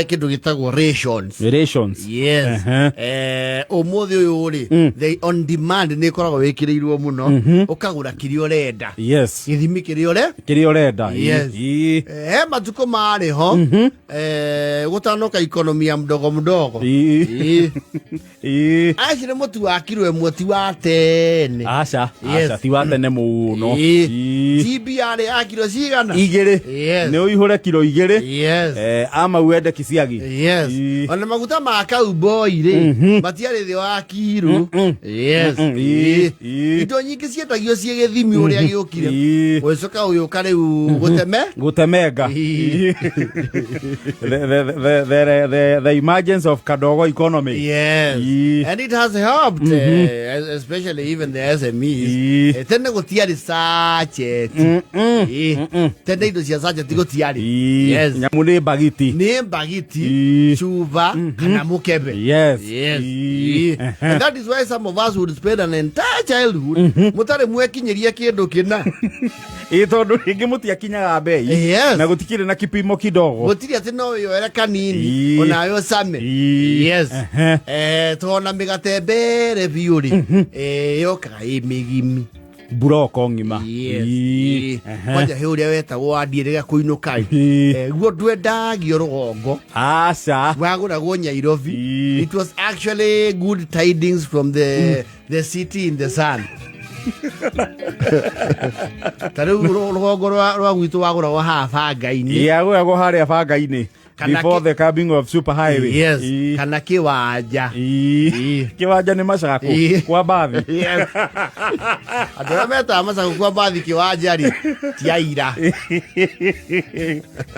kindu gitagwo rations. Yes. Umuthi uyu ri they on demand ni koragwo wikirirwo muno ukagura kirio renda. Yes. Githimi kirio renda. Yes. Matuko mari ho gutanoka economy ya mdogo. Ashire mutu wa kiro emwe ti wa tene. Acha ti wa tene muno. TBR ya kiro cigana 2. Ni uihure kiro 2. Yes. Ama uende Kisiagi. Yes. Ona maguta ma cowboy ri matiare thi wa kiro. Yes. Indo nyingi cietagio cie githimi uria giukire. Wecoka uyu kare gutemenga. The emergence of Kadogo economy. Yes. And it has helped, especially even the SMEs. Tene gutiari sachet. Tene indo cia sachet gutiari. Yes. Nyamune bagiti. Ni bagiti, chuva, kana mukebe. Yes. And that is why some of us would spend an entire childhood mutare mwekinyeria kindu kina. Tondu ingi mutiakinyaga bei. Na gutikire na kipimo kidogo. Gutiri ati no yo era kanini ona yo same. Yes. Tona migate bere biuri. Yo kai migimi. Buroko ngima. Yes. Kwaja he uria wetagwo wandiire kuinuka. Guo ndwendagio rugongo. Acha. Waguragwo Nyairobi. It was actually good tidings from the city in the sun. Taru rugongo rwa gwitu waguragwo ha banga-ini. Yaguragwo haria banga-ini. Before the coming of super highway. Yes. Kana kiwanja. Kiwanja ni Masaku kwa bathi. Yes. Adora meta Masaku kwa bathi kiwanja ri tiaira.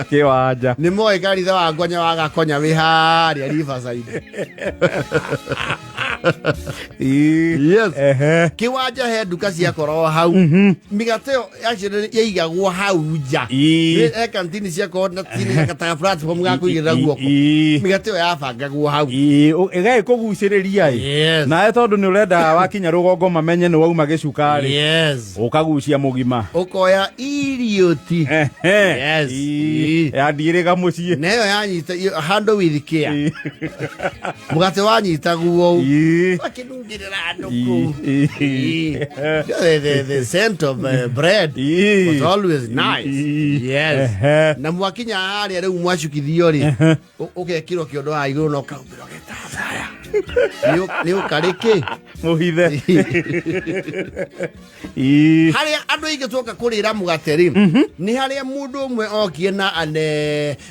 Kiwanja. Ni moe gari za wagonya wagakonya wi haria Riverside. Yes. Kiwanja he duka cia koro hau. Migate actually yaigagwo hau nja. Kantini cia koro na tini kata platform kuigira guoko migate ya bangagwo hau igai kuguciriria na tondu ni urenda wakinya rugongo mamenye ni wauma gicukari ukagucia mugima ukoya irioti ya ndiriga mucie neyo yanyita handle with care mugate wanyita guo akinungirira anduku the scent of bread was always nice. Yes. Na mwakinya hari riu mwacukithio ri ukekiro kiondo ha iguru no kaumbiro getathaya ni ukariki muhithe haria andu ingi tuka kurira mugate ri ni haria mundu umwe okie na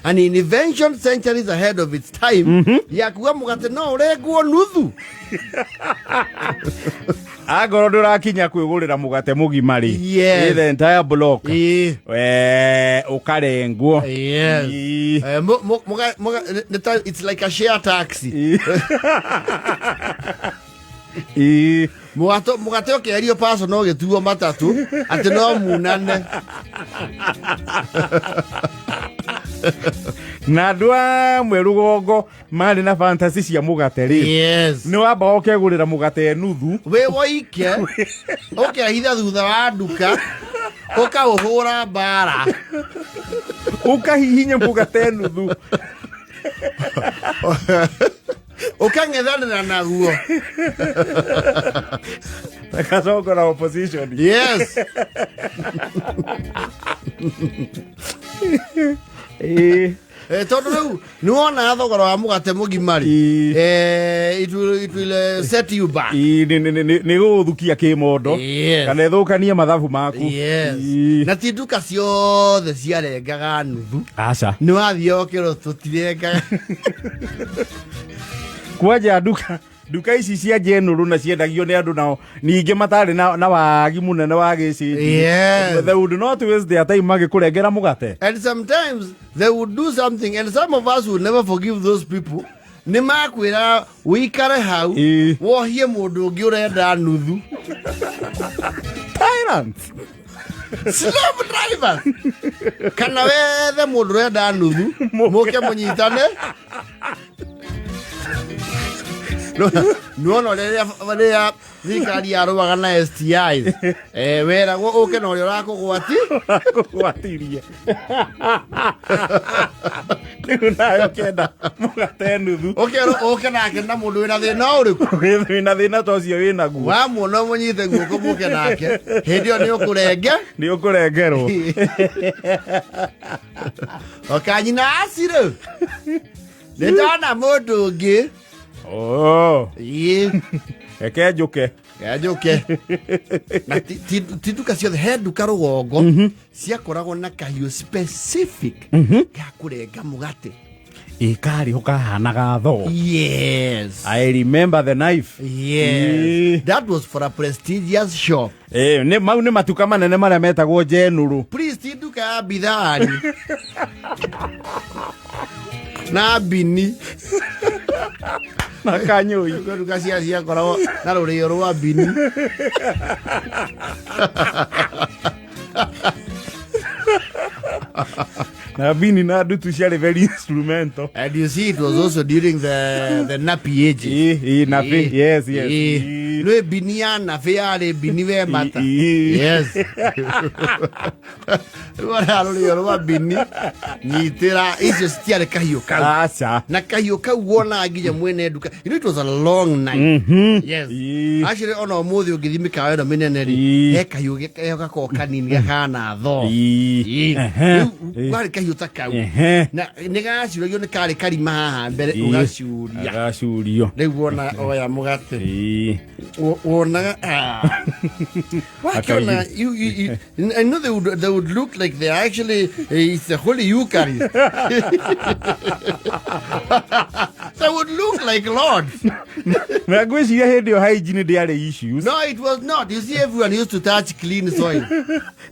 an invention centuries ahead of its time ya kuga mugate no urengwo nuthu agoro ndurakinya kwigurira mugate mugimari the entire block ukarengwo it's like a share taxi mugate okerio paso no getuo matatu ati no munane na ndwa mwe rugongo mari na fantasy cia mugate ri ni wamba okegurira mugate nuthu we woike okehitha thutha wa nduka ukauhura bara ukahihinya mugate nuthu ukang'ethanira naguo akasogora opposition. Yes. Tondu riu ni wona thogora wa mugate mugimari it will set you back ni guthukia kimondo kana ithukanie mathabu maku na ti nduka ciothe ciarengaga nuthu aca ni wathio kiro tutirengaga kwaja duka ici cia general na ciendagio ni andu nao ninge matari na wagi munene wa gici they would not waste their time magikurengera mugate and sometimes they would do something and some of us will never forgive those people ni makwira wikare hau wohie mundu ungi urenda nuthu tyrants slave driver kana wethe mundu urenda nuthu muke munyitane no rĩrĩa thirikari yarũaga na STIs weragwo ũke na ũrĩa ũrakũgwatirie rĩu nawe ũkenda mũgate nuthu ũke nake na mũndũ wĩna thĩna ũrĩkũ wĩna thĩna ta ũcio wĩnaguo wamuona mũnyite guoko mũke nake hĩndĩ ĩyo nĩ ũkũrengerwo okanyina acirĩ nĩ ndona mũndũ ũngĩ reke njũke na ti nduka ciothe he nduka rũgongo ciakoragwo na kahiũ specific ga kũrenga mũgate karĩ kahanaga thoo. Yes, I remember the knife. Yes, that was for a prestigious shop. Mau nĩ matuka manene marĩa metagwo General. Please, ti nduka ya bidhaari na bini na kanyoi nduka ciakoragwo na rũrĩo rwa bini na bini na ndutu ciarĩ very instrumental. And you see, it was also during the nappy age. Nappy, yes. No bini ya nappy yarĩ bini we mata. Yes. Rũrĩa rũrĩo rwa bini nyitĩra icio citiarĩ kahiũ kau. Acha. Na kahiũ kau wona nginya mwene nduka. You know, it was a long night. Yes. Actually, ona ũmũthĩ ũngĩthiĩ mĩkawa ĩno mĩnene rĩ, he kahiũ gakoragwo kanini gakana thoo. Kwarĩ kahiũ ta kau. Na nĩ gacuragio nĩ karĩ karima haha mbere ũgacurio. Rĩu wona oya mũgate. Wonaga wakiona I know they would look like they actually it's the Holy Eucharist. They would look like lords. Na gwĩciria hĩndĩ ĩyo hygiene ndĩarĩ issues. No, it was not. You see, everyone used to touch clean soil.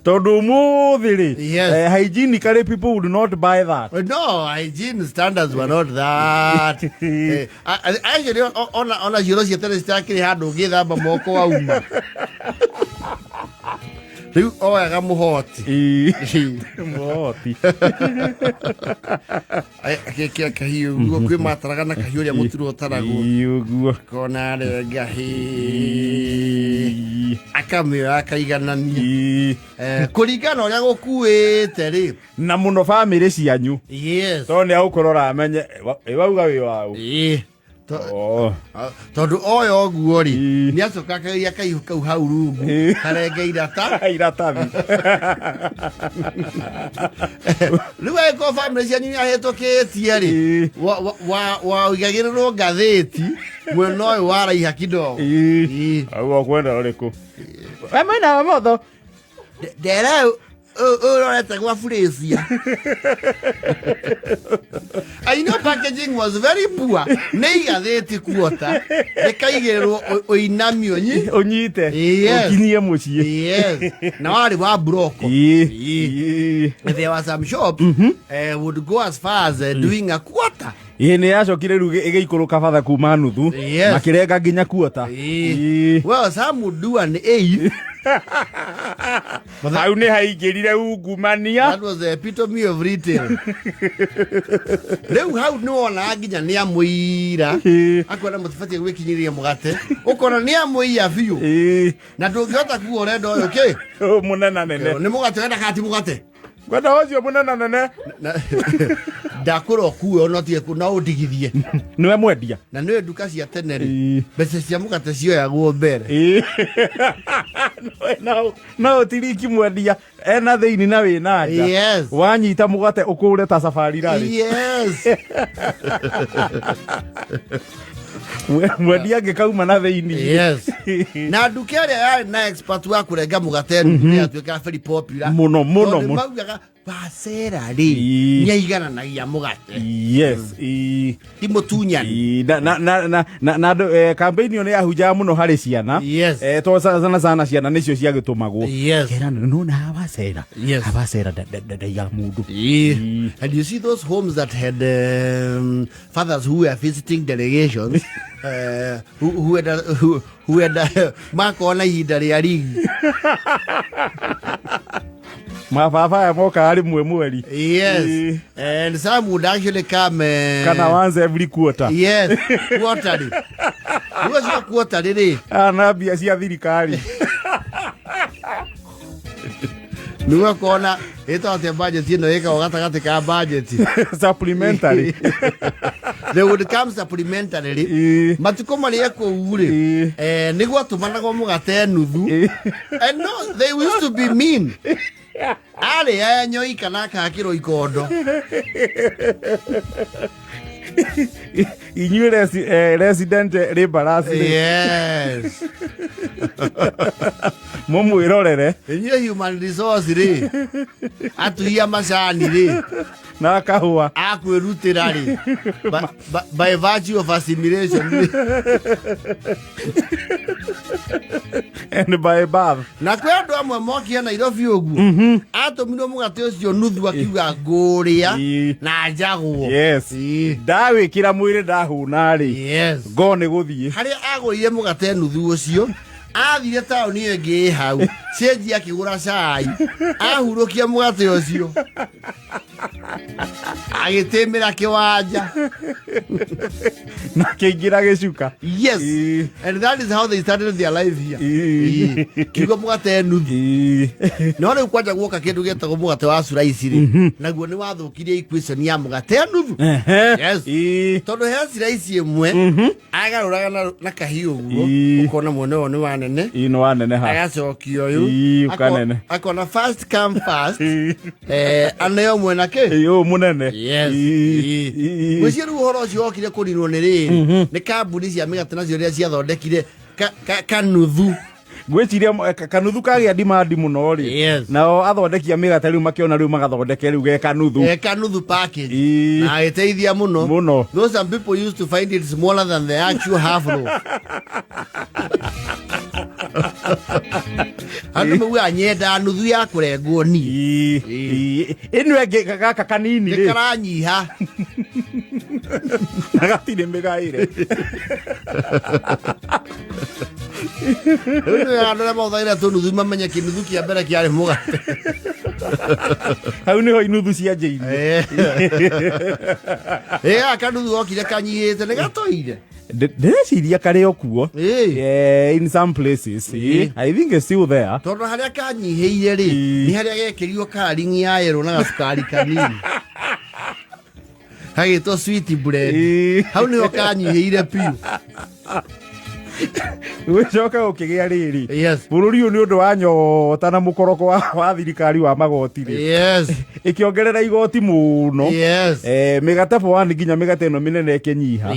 Tondũ ũmũthĩ rĩ, yes, hygienically people would not buy that. No, hygiene standards were not that. Actually, on a cioro cia tene citakĩrĩ handũ ũngĩthamba moko wauma. Rĩu oyaga mũhoti. Mũhoti. Gĩkĩa kahiũ ũguo kwĩ mataraga na kahiũ ũrĩa mũturo ũtaragwo. Ũguo. Kona renga akamĩoya akaiganania. Kũringana ũrĩa gũkuĩte rĩ. Na mũno family cianyu. Yes. Tondũ nĩagũkorora amenye wauga wĩ waũ. Tondũ oyo ũguo rĩ nĩacoka akageria kahiũ kau hau rungu karenge iratathi. Rĩu angĩkorwo family cianyu nĩahĩtũkĩtie rĩ waigagĩrĩrwo ngathĩti mwena ũyũ waraiha kidogo. Ũguo kwenda ũrĩkũ? Mwena wa motho ndereu ũrorete gwa Fraser. I know packaging was very poor. Nĩ igathĩti kuota ĩkaigĩrĩrwo ũinami ũnyite ũkinyie mũciĩ. Yes. Na warĩ wa broko. There was some shop would go as far as doing a quarter. Nĩ yacokire rĩu ĩgĩikũrũka batha kuma nuthu makĩrenga nginya kuota. Well, some would do an eighth. Hau nĩ haingĩrire ungumania. That was the epitome of retail. Rĩu hau nĩ wonaga nginya nĩ amũira akwenda mũtibatiĩ gwĩkinyĩria mũgate ũkona nĩ amũia biũ na ndũngĩhota kuga ũrenda ũyũ kĩ mũnena nene nĩ mũgate wenda kati mũgate kwenda ũcio mũnena nene ndakũra kuo no tiga no ũndigithie nĩwe mwendia na nĩwe nduka cia tene rĩ mbeca cia mũgate cioyagwo mbere no tiriki mwendia ena thĩini na wĩna nja. Yes. Wanyita mũgate ũkũre ta safari rarĩ. Yes. Mwendia angĩkauma na thĩini. Yes. Na nduka ĩrĩa yarĩ na expert wa kũrenga mũgate nĩ atuĩkaga very popular mũno. Maugaga Pasera rĩ nĩaigananagia mũgate. Yes. Ti mũtunyani. Na campaign ĩyo nĩ yahunjaga mũno harĩ ciana. Yes. To sana ciana nĩcio ciagĩtũmagwo. Yes. Kera no na abacera. Yes. Abacera ndaiga mũndũ. And you see those homes that had fathers who were visiting delegations who had makona ihinda rĩa rigi. Mababa moka rĩmwe mweri. Yes. And some would actually come kana once every quarter. Yes, quarterly. Ruo cia kuota riri. Na mbia cia thirikari. Nuga kona ito ate budget ino eka wakata ka budget supplementary. They would come supplementary. Matuko mali eko ure. Nigwa tumanago mugate nuthu. And no, they used to be mean. Ale enyo ikana ka kiro ikondo. Inywe resident laborers. Yes. Momu irorere. Inywe human resource ri. Atuia macani ri. Na kahua. Akwirutira ri. By virtue of assimilation. And by above. Na kwa ndo amwe mokia Nairobi ogu. Atomino mugate ucio nuthu akiuga nguria na njagwo. Yes. Dawe kira mwire ndahuna ri. Yes. Go ni guthie. Hari agurire mugate nuthu ucio. Athire taoni iyo ngi hau. Cenji akigura cai. Ahurukia mugate ucio. Agitemera kiwanja. Na kiingira gicuka. Yes. And that is how they started their life here. Kigo mugate nuthu. No riu kwanja guoka kindu getagwo mugate wa suraisi ri. Naguo ni wathukirie equation ya mugate nuthu. Yes. Tondu he suraisi imwe agaruraga na kahiu guo ukona mwene wo ni wanene. Ino wanene ha. Agacokio uyu. Akona first come first. Anayo mwena ke. Yo munene. Yes. Gwicio uhoro ucio okire kurinwo ni ri. Ni kambuni cia migate nacio ria cia thondekire kanuthu. Gwiciria kanuthu kagia demand muno ri. Yes. Nao athondekia migate riu makiona riu magathondeke riu ge kanuthu. Kanuthu package. Na iteithia muno. Those some people used to find it smaller than the actual half loaf. Andu mwe anyenda nuthu ya kurengwo ni. Ino enge gaka kanini ri. Karanyiha. Nagatire megaire. Andå mothaira tå nuthu mamenye kä nuthu kä mbere kä arä må gate hau nä ho inuthu cia njäirie kanuthu okire kanyihä te nä gatoire ndäreciria karä o kuo in some places. I think it's still there tondå harä a kanyihä ire rä nä harä a gekä rio karingi ya yerå na gacukari kanini hagä two sweet bread hau nä ho kanyihä ire piu Wicoka ukigia riri. Yes. Bururi uyu ni undu wa nyota na mukoroko wa thirikari wa magoti ri. Yes. Ikiongerera igoti muno. Yes. Migate po wani nginya migate eno minene ikinyiha.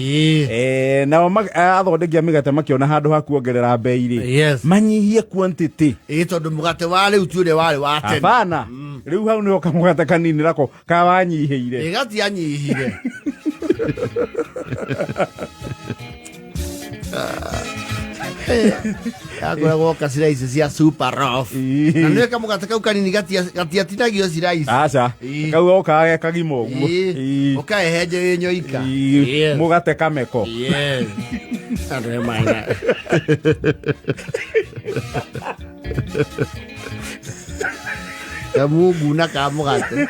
Nao athondekia migate makiona handu ha kuongerera bei ri. Yes. Manyihie quantity. Tondu mugate wa riu ti ure wari wa tene. Hapana. Riu hau ni okamugate kanini rako kawanyihiire. Igati anyihire. Agora siraisi cia super rough. Na nä ka mugate kau kanini gatiatinagio siraisi. Aca. Kau okaga kagima ũguo. Ũkaehenje wĩ nyoika. Mugate kameko. Yes. Andũ maina. Kamungu na kamugate.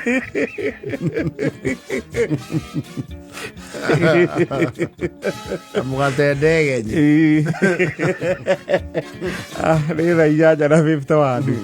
Kamugate ndege nyi. Rĩra ijanja na 50 wandu.